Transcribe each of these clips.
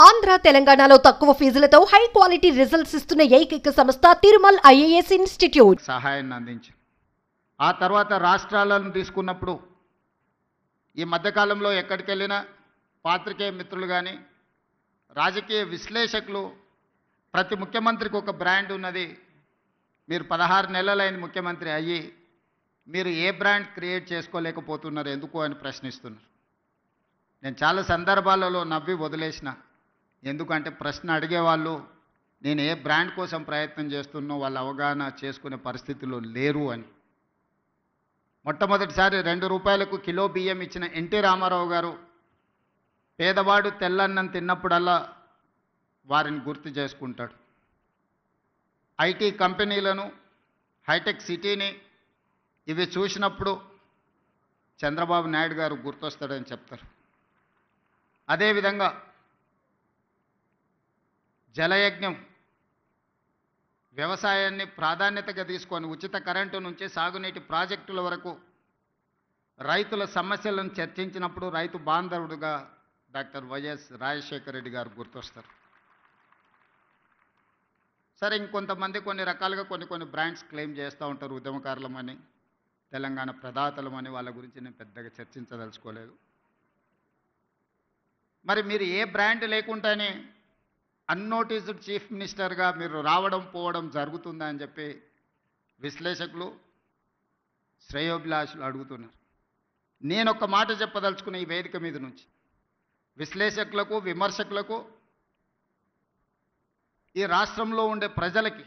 ఆంధ్ర తెలంగాణలో తక్కువ ఫీజులతో high quality results ఇస్తున్న ఏకైక సంస్థ తిరుమల్ ఐఏఎస్ ఇన్స్టిట్యూట్ సహాయాన్ని అందించింది. ఆ తర్వాత రాష్ట్రాలను తీసుకున్నప్పుడు ఈ మధ్యకాలంలో ఎక్కడికి వెళ్ళినా పాత్రికేయ మిత్రులు కానీ రాజకీయ విశ్లేషకులు ప్రతి ముఖ్యమంత్రికి ఒక బ్రాండ్ ఉన్నది. మీరు 16 నెలలైన ముఖ్యమంత్రి అయ్యి మీరు ఏ బ్రాండ్ క్రియేట్ చేసుకోలేకపోతున్నారు ఎందుకు అని ప్రశ్నిస్తున్నారు. నేను చాలా సందర్భాలలో నవ్వి వదిలేసిన. ఎందుకంటే ప్రశ్న అడిగేవాళ్ళు నేను ఏ బ్రాండ్ కోసం ప్రయత్నం చేస్తున్నో వాళ్ళు అవగాహన చేసుకునే పరిస్థితిలో లేరు అని. మొట్టమొదటిసారి 2 రూపాయలకు కిలో బియ్యం ఇచ్చిన ఎన్టీ రామారావు గారు పేదవాడు తెల్లన్నం తిన్నప్పుడల్లా వారిని గుర్తు చేసుకుంటాడు. ఐటీ కంపెనీలను, హైటెక్ సిటీని ఇవి చూసినప్పుడు చంద్రబాబు నాయుడు గారు గుర్తొస్తాడని చెప్తారు. అదేవిధంగా జలయజ్ఞం వ్యవసాయాన్ని ప్రాధాన్యతగా తీసుకొని ఉచిత కరెంటు నుంచి సాగునీటి ప్రాజెక్టుల వరకు రైతుల సమస్యలను చర్చించినప్పుడు రైతు బాంధవుడుగా డాక్టర్ వైఎస్ రాజశేఖర రెడ్డి గారు గుర్తొస్తారు. సరే, ఇంకొంతమంది కొన్ని రకాలుగా కొన్ని బ్రాండ్స్ క్లెయిమ్ చేస్తూ ఉంటారు. ఉద్యమకారులమని, తెలంగాణ ప్రదాతలమని. వాళ్ళ గురించి నేను పెద్దగా చర్చించదలుచుకోలేదు. మరి మీరు ఏ బ్రాండ్ లేకుండానే అన్నోటీస్డ్ చీఫ్ మినిస్టర్గా మీరు రావడం పోవడం జరుగుతుందా అని చెప్పి విశ్లేషకులు, శ్రేయోభిలాషులు అడుగుతున్నారు. నేను ఒక మాట చెప్పదలుచుకున్న ఈ వేదిక మీద నుంచి విశ్లేషకులకు, విమర్శకులకు, ఈ రాష్ట్రంలో ఉండే ప్రజలకి,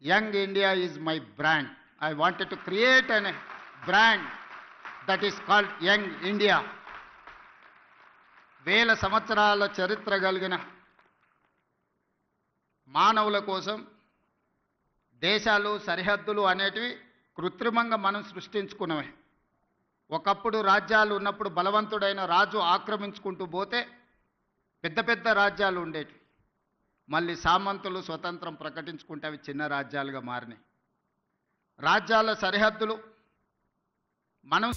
young India is my brand. I wanted to create an brand that is called young India. 1000 సంవత్సరాల చరిత్ర కలిగిన మానవుల కోసం దేశాలు, సరిహద్దులు అనేటివి కృత్రిమంగా మనం సృష్టించుకున్నవే. ఒకప్పుడు రాజ్యాలు ఉన్నప్పుడు బలవంతుడైన రాజు ఆక్రమించుకుంటూ పోతే పెద్ద పెద్ద రాజ్యాలు ఉండేటివి. మళ్ళీ సామంతులు స్వతంత్రం ప్రకటించుకుంటే అవి చిన్న రాజ్యాలుగా మారినాయి. రాజ్యాల సరిహద్దులు మనం